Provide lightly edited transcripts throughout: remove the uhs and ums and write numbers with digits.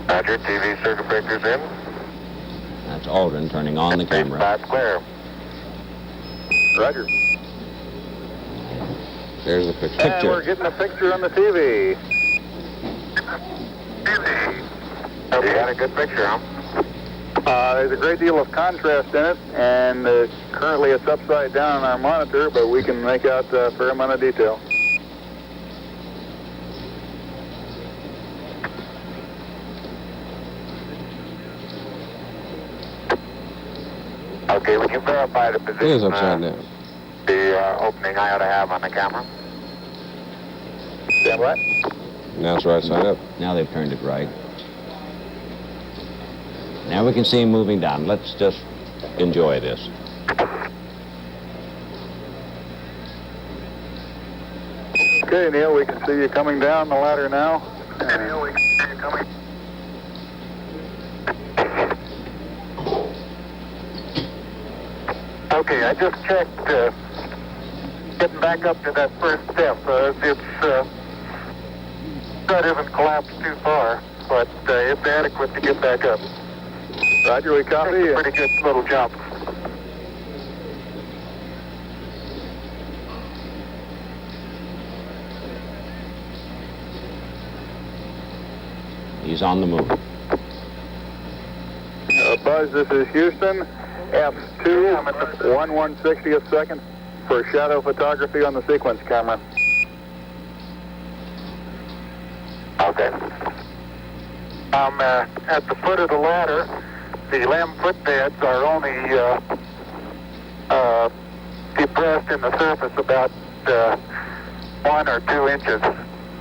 Roger, TV circuit breaker's in. That's Aldrin turning on the camera. That's clear. Roger. There's the picture. And we're getting a picture on the TV. You got a good picture, huh? There's a great deal of contrast in it, and currently it's upside down on our monitor, but we can make out a fair amount of detail. Okay, would you verify the position? It is upside down. The opening I ought to have on the camera. Stand what? Now it's right side up. Now they've turned it right. Now we can see him moving down. Let's just enjoy this. Okay, Neil, we can see you coming down the ladder now. Okay, Neil, we can see you coming. Okay, I just checked getting back up to that first step. That isn't collapsed too far, but it's adequate to get back up. Roger, we copy. It's a pretty good little jump. He's on the move. Buzz, this is Houston. F2, 1/160th second for shadow photography on the sequence camera. Okay. I'm at the foot of the ladder. The limb footbeds are only depressed in the surface about 1 or 2 inches,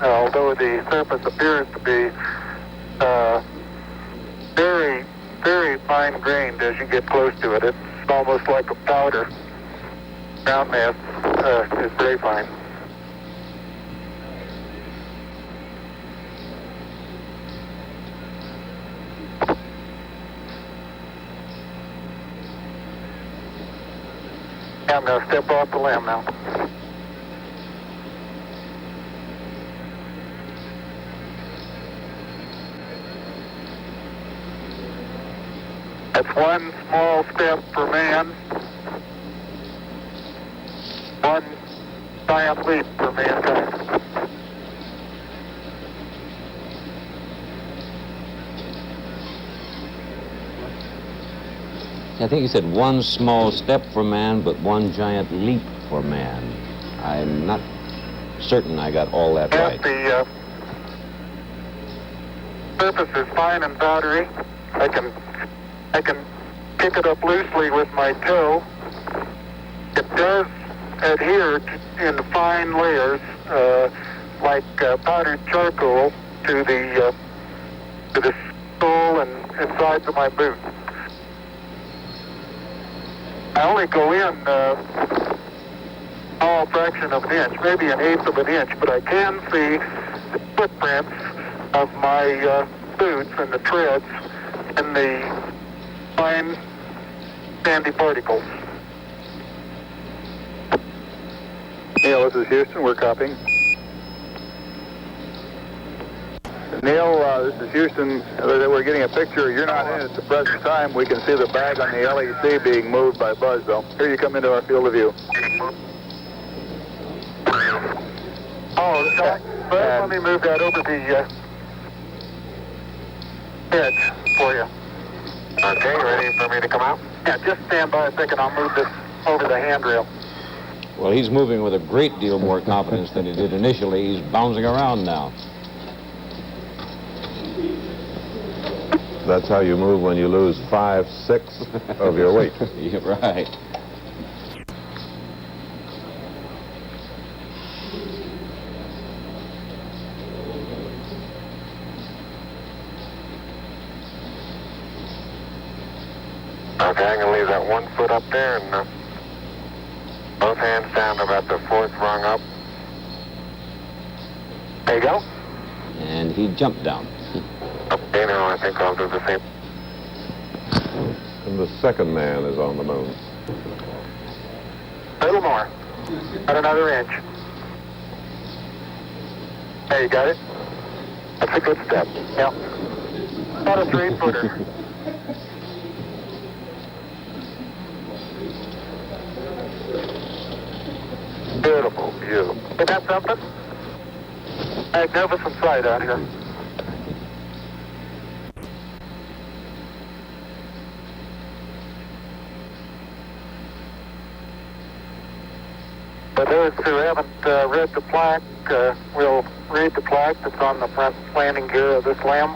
although the surface appears to be very, very fine-grained as you get close to it. It's almost like a powder. Ground mass is very fine. I'm going to step off the limb now. That's one small step for man, one giant leap for mankind. I think he said one small step for man, but one giant leap for man. I'm not certain I got all that right. The surface is fine and powdery. I can pick it up loosely with my toe. It does adhere in fine layers, like powdered charcoal, to the sole and sides of my boot. I only go in a small fraction of an inch, maybe 1/8 of an inch, but I can see the footprints of my boots and the treads and the fine sandy particles. Neil, this is Houston. We're copying. Neil, this is Houston. We're getting a picture. You're not in at the present time. We can see the bag on the LEC being moved by Buzz, though. Here you come into our field of view. Oh, okay. Let me move that over the edge for you. Okay, ready for me to come out? Yeah, just stand by a second. I'll move this over the handrail. Well, he's moving with a great deal more confidence than he did initially. He's bouncing around now. That's how you move when you lose 5/6 of your weight. You're right. Okay, I'm going to leave that 1 foot up there and both hands down about the 4th rung up. There you go. And he jumped down. Okay, now I think I'll do the same. And the second man is on the moon. A little more. About another inch. There, you got it? That's a good step. Yep. About a 3-footer. Beautiful view. Isn't that something? Magnificent sight out here. For those who haven't read the plaque, we'll read the plaque that's on the front landing gear of this LEM.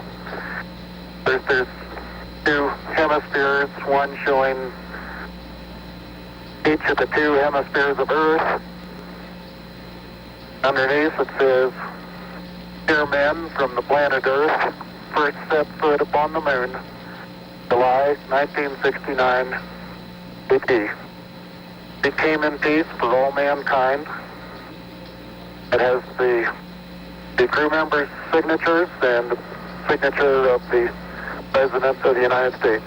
There's 2 hemispheres, one showing each of the 2 hemispheres of Earth. Underneath it says, "Dear men from the planet Earth, first set foot upon the moon, July 1969 AD. It came in peace for all mankind." It has the crew members' signatures and the signature of the President of the United States.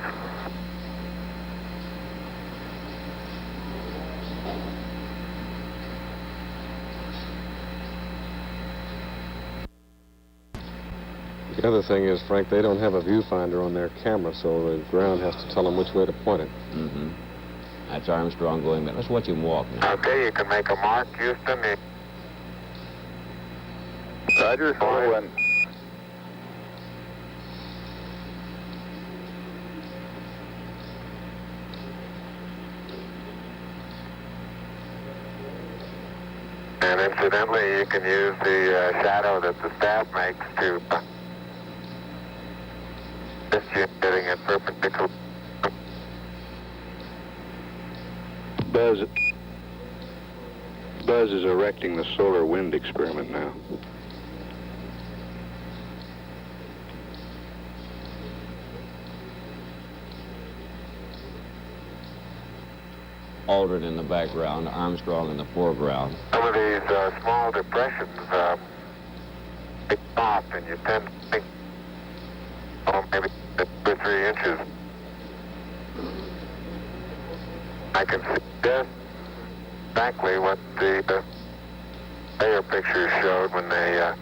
The other thing is, Frank, they don't have a viewfinder on their camera, so the ground has to tell them which way to point it. Mm-hmm. That's Armstrong going back. Let's watch him walk now. Okay, you can make a mark, Houston. Roger, so and And incidentally, you can use the shadow that the staff makes to assist you in getting it perpendicular. Buzz is erecting the solar wind experiment now. Aldrin in the background, Armstrong in the foreground. Some of these small depressions pick off, and you tend to think, oh, maybe 2 or 3 inches. I can see just exactly what the layer pictures showed when they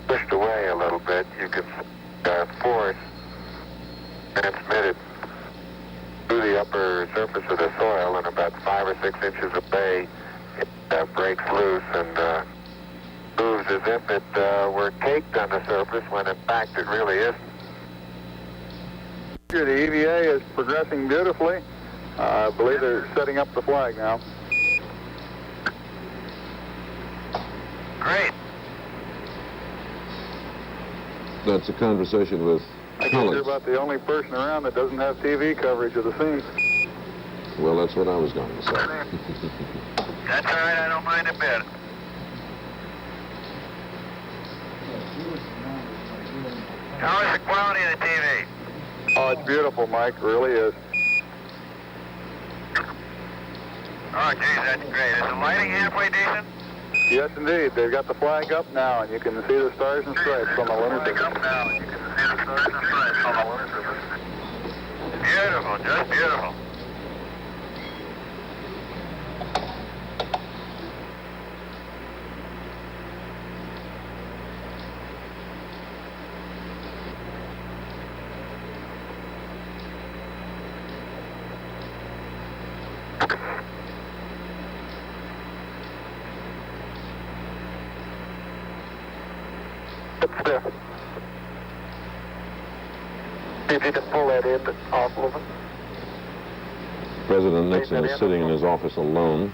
pushed away a little bit. You could see force transmitted through the upper surface of the soil, and about 5 or 6 inches away, it breaks loose and moves as if it were caked on the surface, when in fact it really isn't. the EVA is progressing beautifully. I believe they're setting up the flag now. Great. That's a conversation with I guess you're Collins. about the only person around that doesn't have TV coverage of the scene. Well, that's what I was going to say. That's all right, I don't mind a bit. How is the quality of the TV? Oh, it's beautiful, Mike. It really is. Oh, geez, that's great. Is the lighting halfway decent? Yes, indeed. They've got the flag up now, and you can see the stars and stripes on the lunar surface. Beautiful, just beautiful. See if you can pull that in off a little bit. President Nixon is sitting in his office alone.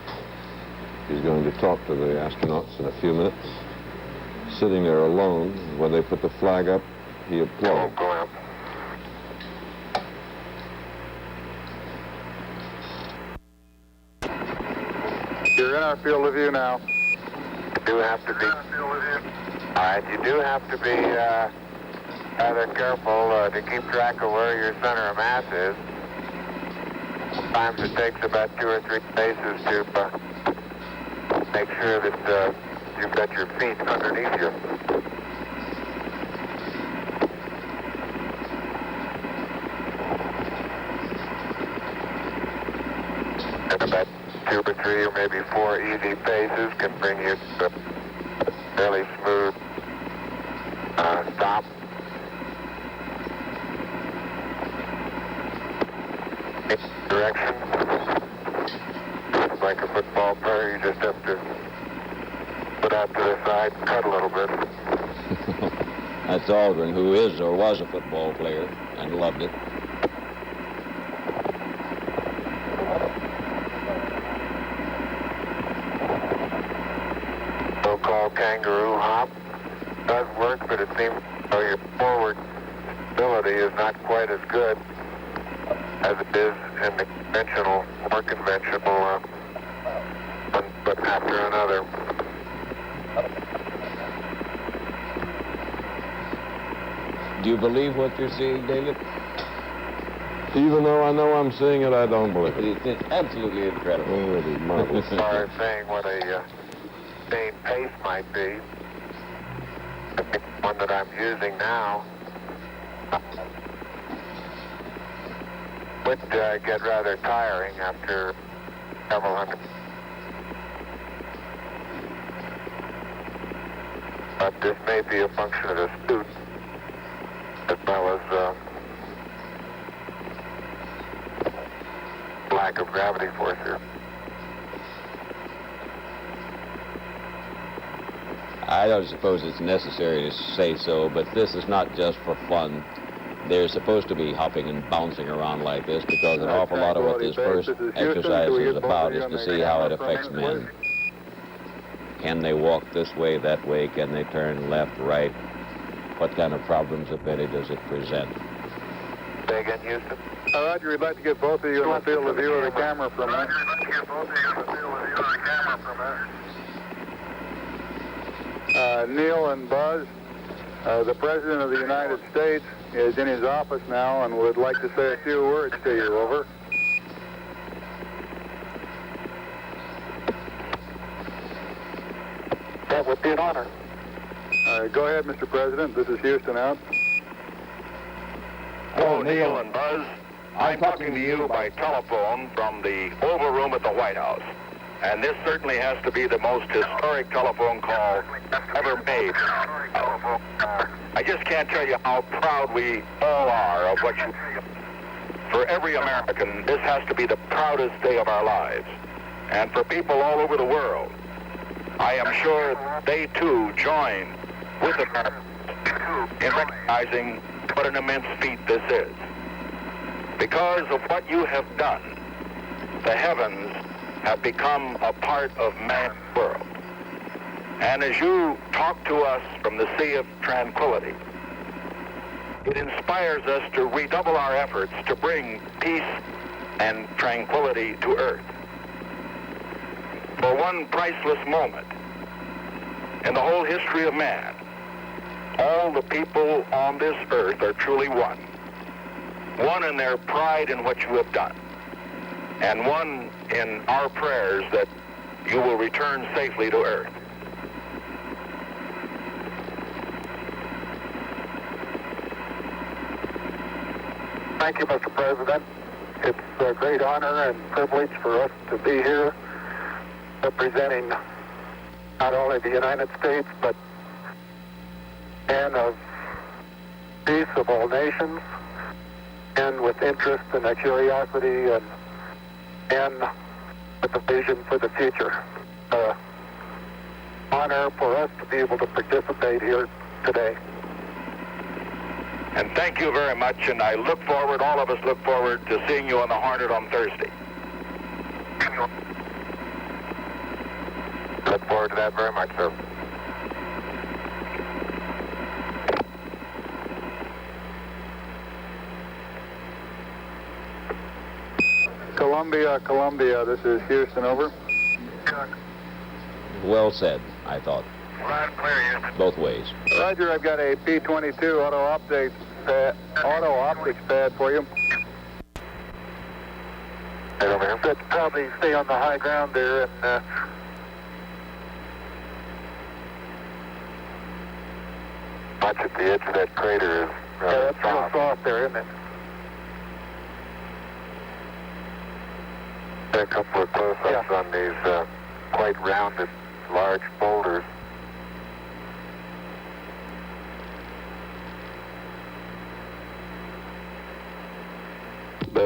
He's going to talk to the astronauts in a few minutes. Sitting there alone, when they put the flag up, he applauded. Go out. You're in our field of view now. You do have to be. All right, you do have to be rather careful to keep track of where your center of mass is. Sometimes it takes about 2 or 3 paces to make sure that you've got your feet underneath you. And about 2 or 3 or maybe 4 easy paces can bring you to a fairly smooth stop. Direction. Like a football player, you just have to put out to the side and cut a little bit. That's Aldrin, who is or was a football player and loved it. So-called kangaroo hop does work, but it seems your forward stability is not quite as good as it is in the conventional, more conventional, one foot after another. Do you believe what you're seeing, David? Even though I know I'm seeing it, I don't believe it. It's absolutely incredible. Oh, it is marvelous. As far as saying what a sustained pace might be, I think the one that I'm using now would get rather tiring after several hundred. But this may be a function of the suit as well as lack of gravity force here. I don't suppose it's necessary to say so, but this is not just for fun. They're supposed to be hopping and bouncing around like this because an awful lot of what this first exercise is about is to see how it affects men. Can they walk this way, that way? Can they turn left, right? What kind of problems, if any, does it present? Say again, Houston. Roger, we'd like to get both of you in the field of view of the camera for a minute. Roger, we'd like to get both of you in the field of view of the camera for a minute. Neil and Buzz, the President of the United States is in his office now and would like to say a few words to you. Over. That would be an honor. Go ahead, Mr. President. This is Houston out. Hello, Neil and Buzz. I'm talking to you by telephone from the Oval Room at the White House. And this certainly has to be the most historic telephone call ever made. I just can't tell you how proud we all are of what you... For every American, this has to be the proudest day of our lives. And for people all over the world, I am sure they too join with Americans in recognizing what an immense feat this is. Because of what you have done, the heavens have become a part of man's world. And as you talk to us from the Sea of Tranquility, it inspires us to redouble our efforts to bring peace and tranquility to Earth. For one priceless moment in the whole history of man, all the people on this earth are truly one. One in their pride in what you have done, and one in our prayers that you will return safely to Earth. Thank you, Mr. President. It's a great honor and privilege for us to be here representing not only the United States, but men of peace of all nations, and with interest and a curiosity and with a vision for the future. Honor for us to be able to participate here today. And thank you very much, and I look forward, all of us look forward to seeing you on the Hornet on Thursday. Look forward to that very much, sir. Columbia, this is Houston, over. Well said, I thought. Loud and clear, Houston. Both ways. Roger, I've got a P-22 auto optics pad for you. Right over here. Good. Probably stay on the high ground there and watch at the edge of that crater is rather that's real soft there, isn't it? A couple of close-ups on these quite rounded, large boulders.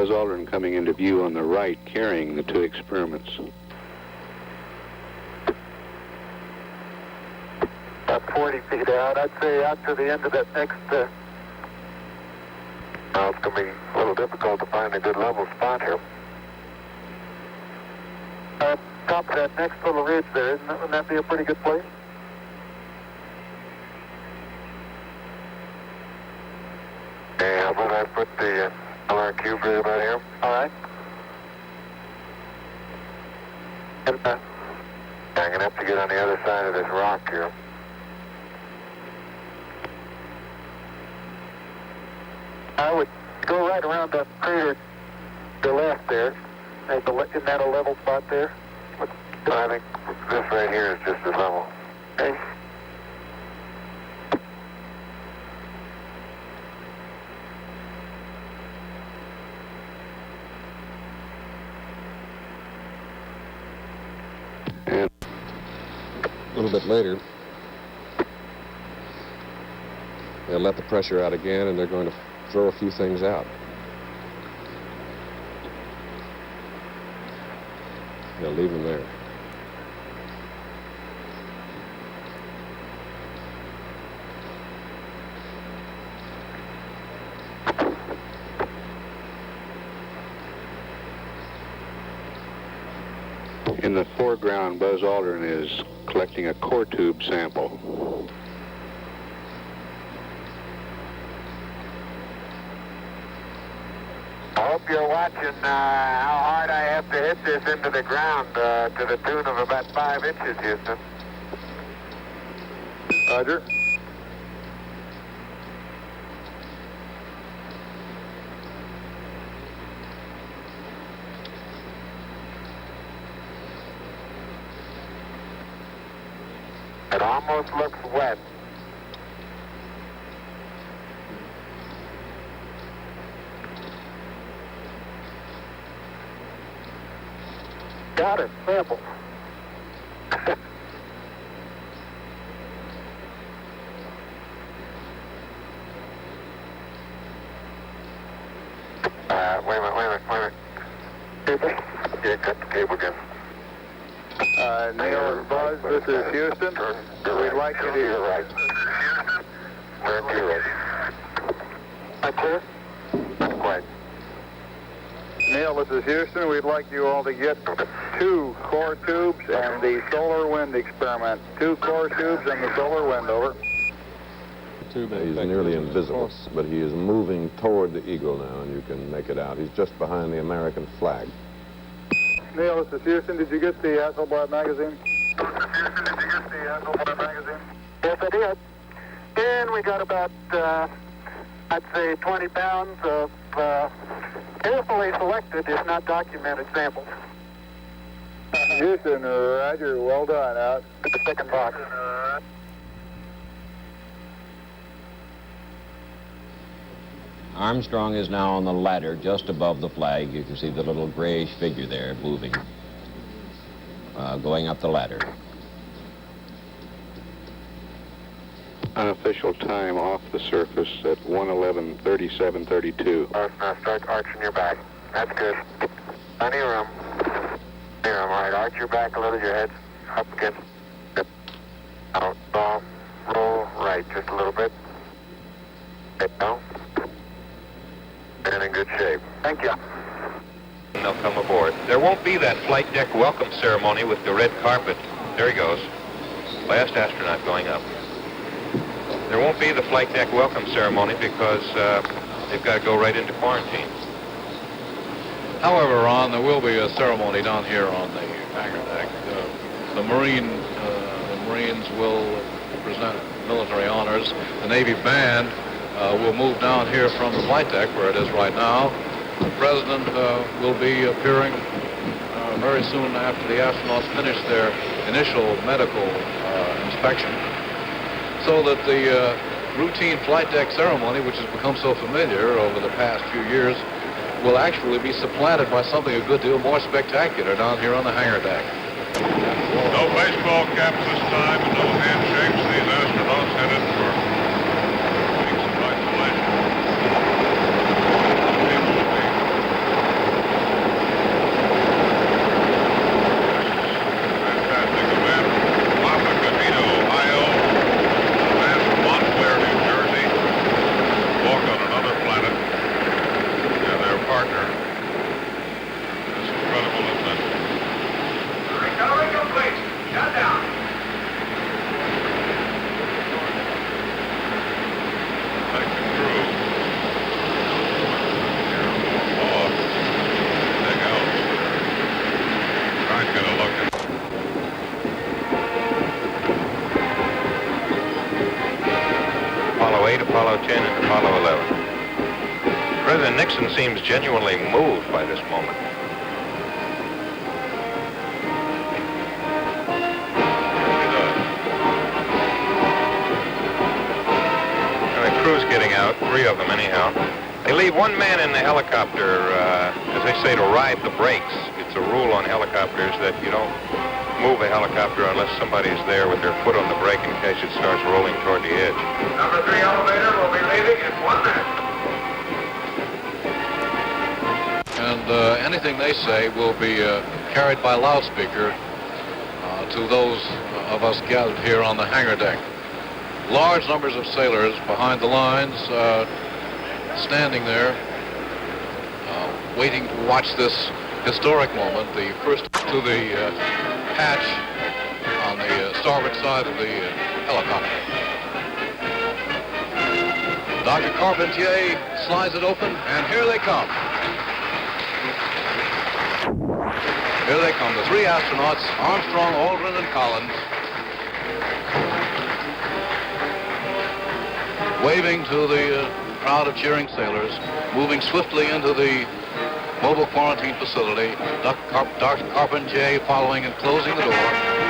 Buzz Aldrin coming into view on the right, carrying the two experiments. About 40 feet out. I'd say out to the end of that next... Now it's going to be a little difficult to find a good level spot here. Top of that next little ridge there, wouldn't that be a pretty good place? Yeah, but I put the LR cube right about here. All right. And, I'm going to have to get on the other side of this rock here. I would go right around that crater to the left there. Isn't that a level spot there? I think this right here is just as level. Okay. A little bit later, they'll let the pressure out again, and they're going to throw a few things out. They'll leave them there. In the foreground, Buzz Aldrin is collecting a core tube sample. I hope you're watching how hard I have to hit this into the ground to the tune of about 5 inches, Houston. Roger. It almost looks wet. Got it, sample. Wait a minute. Yeah, cut the cable again. Neil and Buzz, this is Houston. We'd like you to... You're right. You're right. Not clear? Not quite. Neil, this is Houston. We'd like you all to get 2 core tubes and the solar wind experiment. 2 core tubes and the solar wind, over. He's nearly invisible, but he is moving toward the Eagle now, and you can make it out. He's just behind the American flag. Neil, this is Houston. Did you get the Hasselblad magazine? Yes, I did. And we got about, I'd say, 20 pounds of carefully selected, if not documented, samples. Houston, roger. Well done. Out. The second box. Armstrong is now on the ladder just above the flag. You can see the little grayish figure there moving, going up the ladder. Unofficial time off the surface at 1:11:37:32. Now start arching your back. That's good. Plenty of room. Here, all right. Arch your back a little, your head up against. Yep. Out, off, roll right just a little bit. Head down. And in good shape. Thank you. They'll come aboard. There won't be that flight deck welcome ceremony with the red carpet. There he goes. Last astronaut going up. There won't be the flight deck welcome ceremony because they've got to go right into quarantine. However, Ron, there will be a ceremony down here on the hangar deck. The Marines will present military honors. The Navy band will move down here from the flight deck where it is right now. The President will be appearing very soon after the astronauts finish their initial medical inspection, so that the routine flight deck ceremony, which has become so familiar over the past few years, will actually be supplanted by something a good deal more spectacular down here on the hangar deck. No baseball caps this time and no handshakes. These astronauts headed for weeks of isolation. Nixon seems genuinely moved by this moment. And the crew's getting out, 3 of them anyhow. They leave 1 man in the helicopter, as they say, to ride the brakes. It's a rule on helicopters that you don't move a helicopter unless somebody's there with their foot on the brake in case it starts rolling toward the edge. Number 3 elevator will be leaving in 1 minute. And anything they say will be carried by loudspeaker to those of us gathered here on the hangar deck. Large numbers of sailors behind the lines, standing there, waiting to watch this historic moment, the first to the hatch on the starboard side of the helicopter. Dr. Carpentier slides it open, and here they come. Here they come, the 3 astronauts, Armstrong, Aldrin, and Collins, waving to the crowd of cheering sailors, moving swiftly into the mobile quarantine facility. Dr. Carpentier following and closing the door.